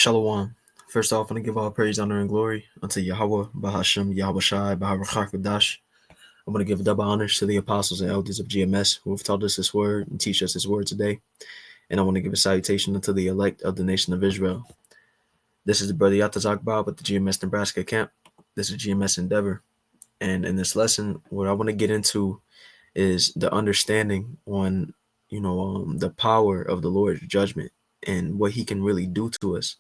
Shalom. First off, I want to give all praise, honor, and glory unto Yahweh, Bahashem, Yahweh Shai, Baharachakadash. I'm going to give double honors to the apostles and elders of GMS who have taught us His word and teach us His word today. And I want to give a salutation unto the elect of the nation of Israel. This is the brother Yatazakba with the GMS Nebraska camp. This is GMS Endeavor. And in this lesson, what I want to get into is the understanding on, the power of the Lord's judgment and what He can really do to us.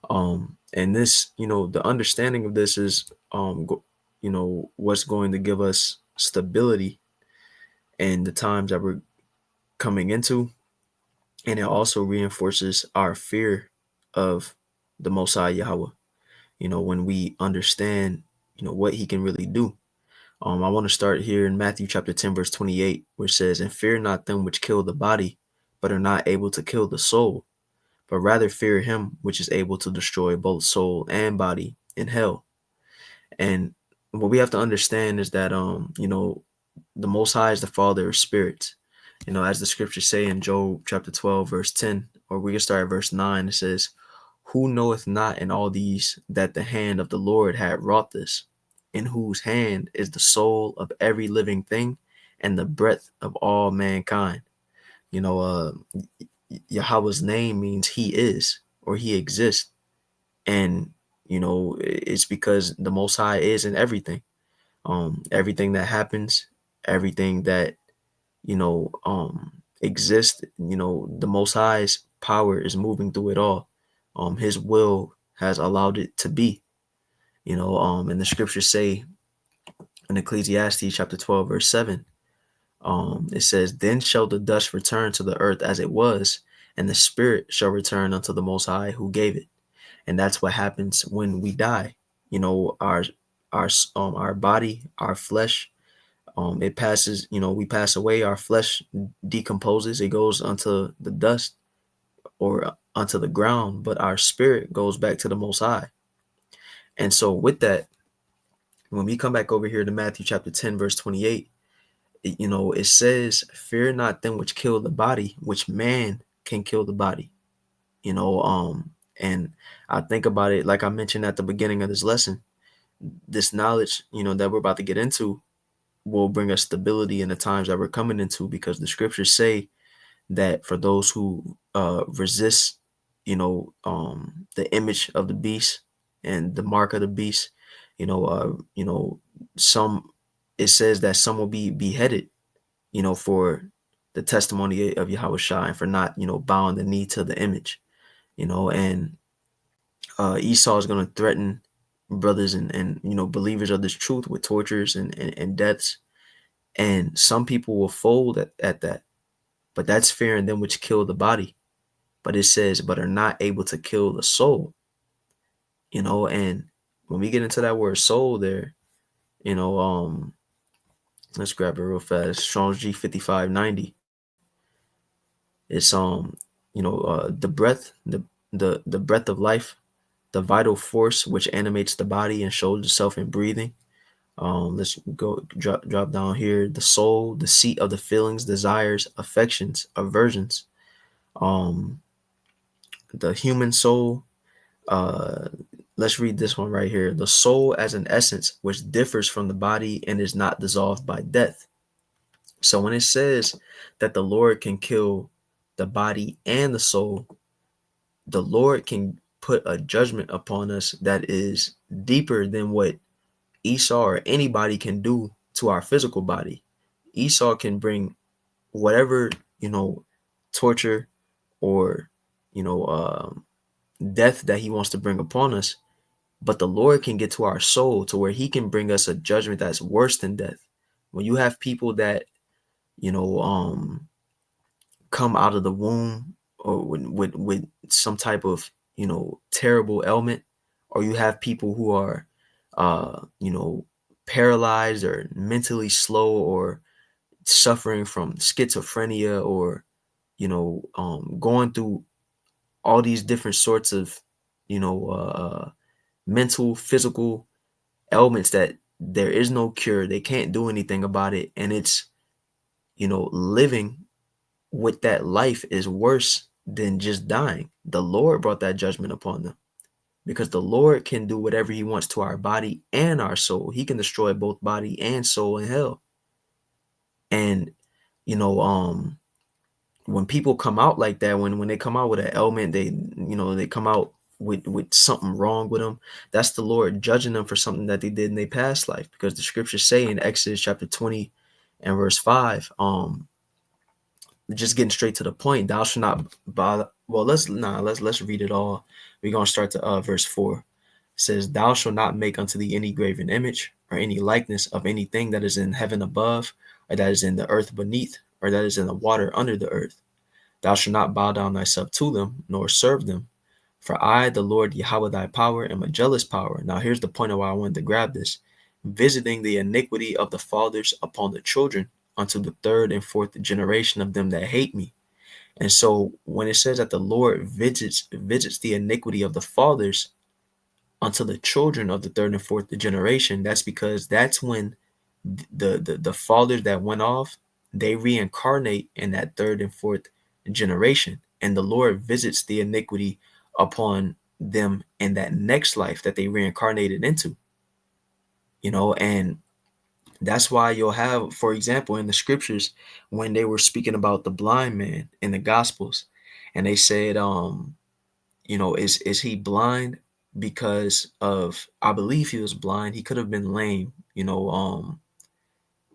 And this, the understanding of this is, what's going to give us stability in the times that we're coming into. And it also reinforces our fear of the Most High Yahweh, when we understand, what He can really do. I want to start here in Matthew chapter 10, verse 28, where it says, "And fear not them which kill the body, but are not able to kill the soul, but rather fear Him which is able to destroy both soul and body in hell." And what we have to understand is that, the Most High is the Father of spirits. As the scriptures say in Job chapter 12, verse 10, or we can start at verse 9, it says, "Who knoweth not in all these that the hand of the Lord had wrought this, in whose hand is the soul of every living thing and the breath of all mankind?" Yahweh's name means He is, or He exists. And, it's because the Most High is in everything. Everything that happens, everything that, exists, the Most High's power is moving through it all. His will has allowed it to be, and the scriptures say in Ecclesiastes chapter 12, verse 7, it says, "Then shall the dust return to the earth as it was, and the spirit shall return unto the Most High who gave it." And that's what happens when we die. Our body, our flesh, it passes. We pass away. Our flesh decomposes. It goes onto the dust or onto the ground, but our spirit goes back to the Most High. And so with that, when we come back over here to Matthew chapter 10, verse 28, it says, "Fear not them which kill the body, which man can kill the body." And I think about it, like I mentioned at the beginning of this lesson, this knowledge, that we're about to get into will bring us stability in the times that we're coming into, because the scriptures say that for those who resist, the image of the beast and the mark of the beast, some, it says that some will be beheaded, for the testimony of Yahweh Shai and for not, bowing the knee to the image, and Esau is going to threaten brothers and believers of this truth with tortures and deaths. And some people will fold at that, but that's fearing them which kill the body. But it says, but are not able to kill the soul, and when we get into that word soul there, let's grab it real fast. Strong's G 5590. It's the breath, the breath of life, the vital force which animates the body and shows itself in breathing. Let's go drop down here. The soul, the seat of the feelings, desires, affections, aversions. The human soul. Let's read this one right here. The soul as an essence which differs from the body and is not dissolved by death. So when it says that the Lord can kill the body and the soul, the Lord can put a judgment upon us that is deeper than what Esau or anybody can do to our physical body. Esau can bring whatever, torture or, death that he wants to bring upon us. But the Lord can get to our soul to where He can bring us a judgment that's worse than death. When you have people that, come out of the womb or with some type of, terrible ailment, or you have people who are, paralyzed or mentally slow or suffering from schizophrenia or, going through all these different sorts of, mental, physical ailments that there is no cure. They can't do anything about it. And it's, living with that life is worse than just dying. The Lord brought that judgment upon them because the Lord can do whatever he wants to our body and our soul. He can destroy both body and soul in hell. And, you know, when people come out like that, when they come out with an ailment, they come out with something wrong with them. That's the Lord judging them for something that they did in their past life, because the scriptures say in Exodus chapter 20 and verse 5, just getting straight to the point, thou shalt not bother. Well, let's read it all. We're gonna start to verse 4. It says, thou shalt not make unto thee any graven image or any likeness of anything that is in heaven above, or that is in the earth beneath, or that is in the water under the earth. Thou shalt not bow down thyself to them, nor serve them. For I, the Lord Yahweh thy power, am a jealous power. Now here's the point of why I wanted to grab this. Visiting the iniquity of the fathers upon the children, unto the third and fourth generation of them that hate me. And so when it says that the Lord visits the iniquity of the fathers unto the children of the third and fourth generation, that's because that's when the fathers that went off, they reincarnate in that third and fourth generation, and the Lord visits the iniquity upon them in that next life that they reincarnated into. And that's why you'll have, for example, in the scriptures, when they were speaking about the blind man in the gospels, and they said, is he blind because of, I believe he was blind. He could have been lame,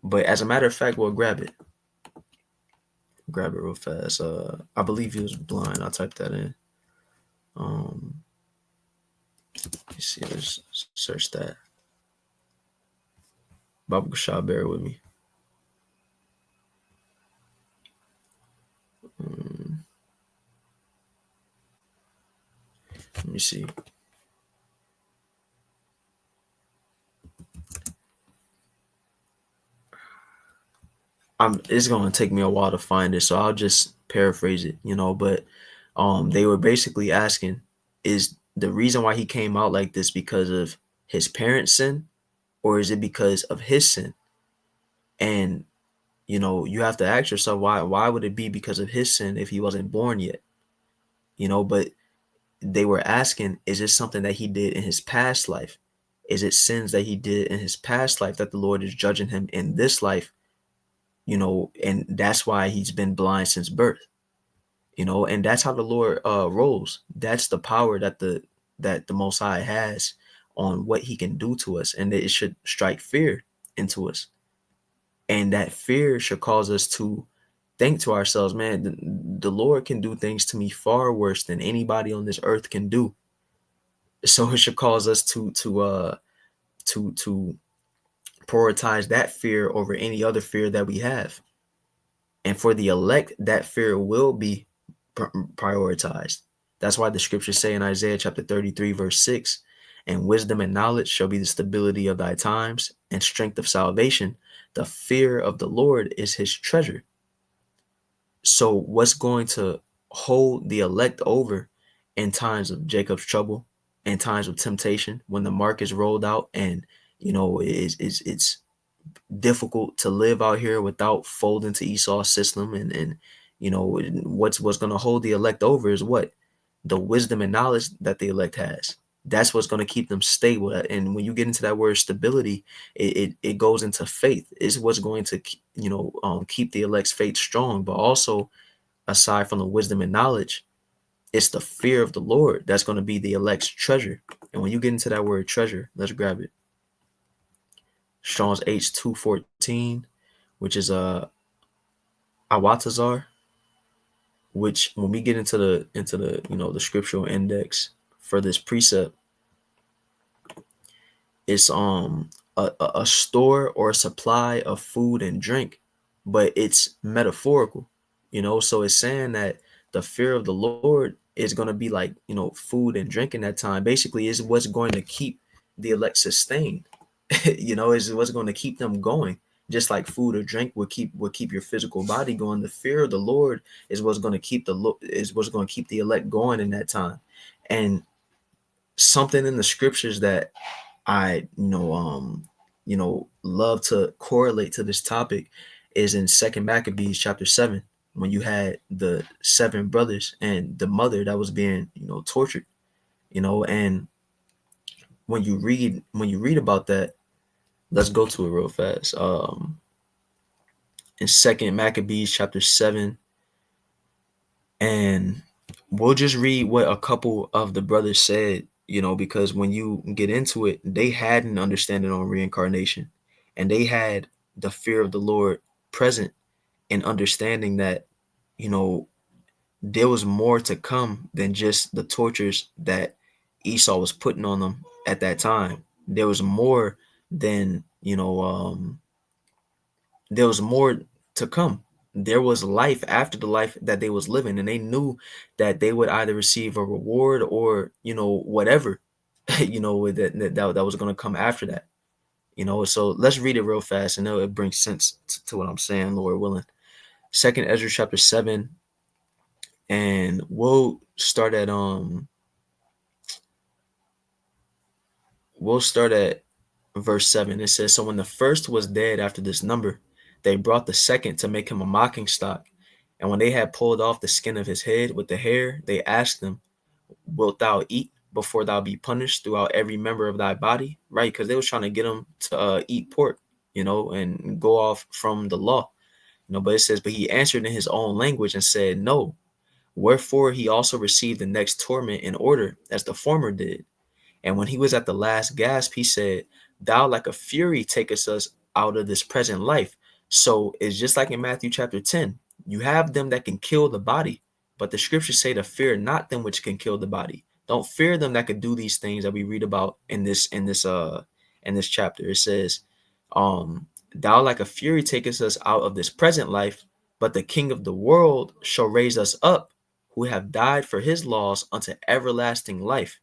but as a matter of fact, we'll grab it real fast. I believe he was blind. I'll type that in. Let's see, let's search that. Baba Gashah, bear with me. Let me see. It's gonna take me a while to find it, so I'll just paraphrase it, but they were basically asking, is the reason why he came out like this because of his parents' sin, or is it because of his sin? And you have to ask yourself, why would it be because of his sin if he wasn't born yet? But they were asking, is it something that he did in his past life? Is it sins that he did in his past life that the Lord is judging him in this life? And that's why he's been blind since birth. And that's how the Lord rolls. That's the power that the Most High has on what he can do to us, and it should strike fear into us. And that fear should cause us to think to ourselves, man, the Lord can do things to me far worse than anybody on this earth can do. So it should cause us to prioritize that fear over any other fear that we have. And for the elect, that fear will be prioritized. That's why the scriptures say in Isaiah chapter 33, verse 6, and wisdom and knowledge shall be the stability of thy times, and strength of salvation. The fear of the Lord is his treasure. So what's going to hold the elect over in times of Jacob's trouble, in times of temptation, when the mark is rolled out and it's difficult to live out here without folding to Esau's system, and what's going to hold the elect over is what? The wisdom and knowledge that the elect has. That's what's going to keep them stable. And when you get into that word stability, it goes into faith. It's what's going to keep the elect's faith strong. But also, aside from the wisdom and knowledge, it's the fear of the Lord that's going to be the elect's treasure. And when you get into that word treasure, let's grab it. Strong's H214, which is Awatazar, which when we get into the the scriptural index for this precept, it's a store or a supply of food and drink, but it's metaphorical, so it's saying that the fear of the Lord is going to be like, food and drink in that time. Basically, is what's going to keep the elect sustained. Is what's going to keep them going. Just like food or drink will keep your physical body going. The fear of the Lord is what's going to keep the elect going in that time. And something in the scriptures that I love to correlate to this topic is in 2 Maccabees chapter 7, when you had the 7 brothers and the mother that was being, tortured, and when you read about that, let's go to it real fast. In Second Maccabees chapter 7, and we'll just read what a couple of the brothers said, because when you get into it, they had an understanding on reincarnation, and they had the fear of the Lord present in understanding that, you know, there was more to come than just the tortures that Esau was putting on them at that time. There was more than, there was more to come. There was life after the life that they was living, and they knew that they would either receive a reward or, whatever, that was going to come after that. So let's read it real fast, and it brings sense to what I'm saying, Lord willing. Second Ezra chapter 7, and we'll start at verse 7. It says, "So when the first was dead after this number, they brought the second to make him a mocking stock. And when they had pulled off the skin of his head with the hair, they asked him, 'Wilt thou eat before thou be punished throughout every member of thy body?'" Right? Because they was trying to get him to eat pork, and go off from the law. But it says, "But he answered in his own language and said, No. Wherefore he also received the next torment in order, as the former did. And when he was at the last gasp, he said, Thou like a fury takest us out of this present life." So it's just like in Matthew chapter 10. You have them that can kill the body, but the scriptures say to fear not them which can kill the body. Don't fear them that could do these things that we read about in this chapter. It says, "Thou like a fury takest us out of this present life, but the King of the world shall raise us up, who have died for his laws unto everlasting life."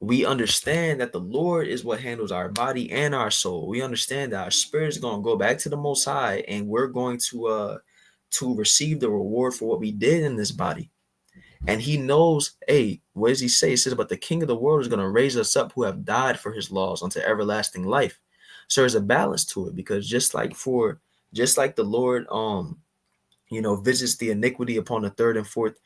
We understand that the Lord is what handles our body and our soul. We understand that our spirit is going to go back to the Most High, and we're going to receive the reward for what we did in this body. And He knows, hey, what does He say? He says, "But the King of the world is going to raise us up, who have died for His laws unto everlasting life." So there's a balance to it, because just like the Lord, visits the iniquity upon the third and fourth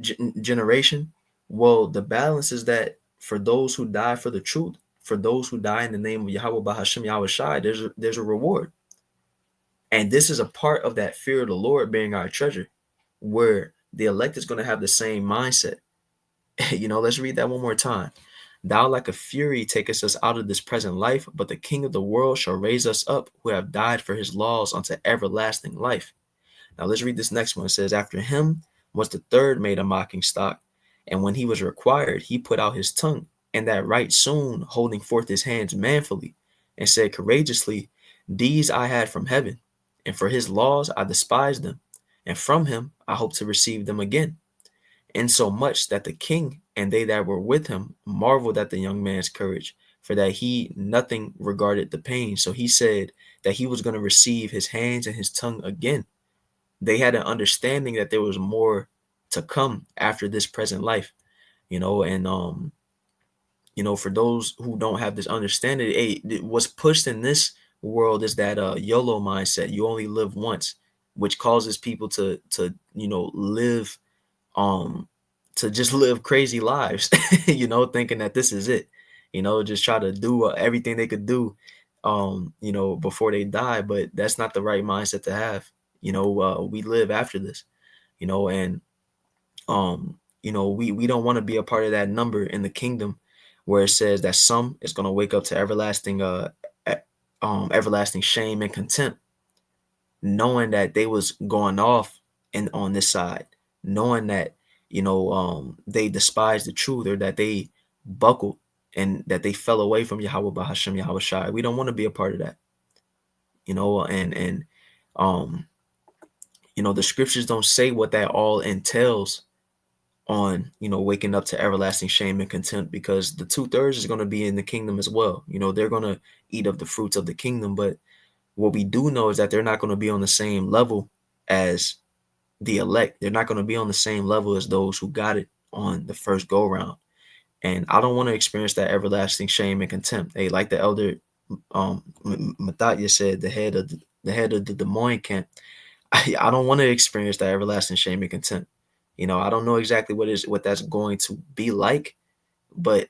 generation. Well, the balance is that for those who die for the truth, for those who die in the name of Yahweh Bahashem Yahweh Shai, there's a reward. And this is a part of that fear of the Lord being our treasure, where the elect is going to have the same mindset. Let's read that one more time. "Thou like a fury takest us out of this present life, but the King of the world shall raise us up, who have died for his laws unto everlasting life." Now let's read this next one. It says, "After him was the third made a mocking stock. And when he was required, he put out his tongue, and that right soon, holding forth his hands manfully, and said courageously, These I had from heaven, and for his laws I despised them, and from him I hope to receive them again. Insomuch that the king and they that were with him marveled at the young man's courage, for that he nothing regarded the pain." So he said that he was going to receive his hands and his tongue again. They had an understanding that there was more to come after this present life, and for those who don't have this understanding, what's pushed in this world is that YOLO mindset. You only live once, which causes people to live to just live crazy lives, thinking that this is it, just try to do everything they could do, before they die. But that's not the right mindset to have. We live after this, and we don't want to be a part of that number in the kingdom where it says that some is going to wake up to everlasting shame and contempt, knowing that they was going off and on this side, knowing that they despised the truth, or that they buckled and that they fell away from Yahweh Bahashem Yahweh Shai. We don't want to be a part of that, and the scriptures don't say what that all entails on waking up to everlasting shame and contempt, because the 2/3 is going to be in the kingdom as well. They're going to eat of the fruits of the kingdom. But what we do know is that they're not going to be on the same level as the elect. They're not going to be on the same level as those who got it on the first go round. And I don't want to experience that everlasting shame and contempt. Hey, like the elder Matthia said, the head of the Des Moines camp, I don't want to experience that everlasting shame and contempt. I don't know exactly what that's going to be like, but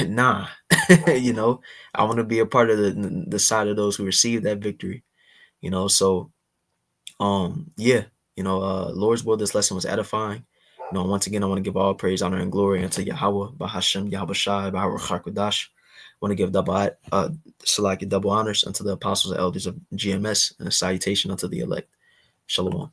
nah, I want to be a part of the side of those who receive that victory. So yeah, Lord's will, this lesson was edifying. Once again, I want to give all praise, honor, and glory unto Yahweh, Bahashem, Yahweh Shai, Baharuch HaKodash. I want to give double honors unto the apostles and elders of GMS, and a salutation unto the elect. Shalom.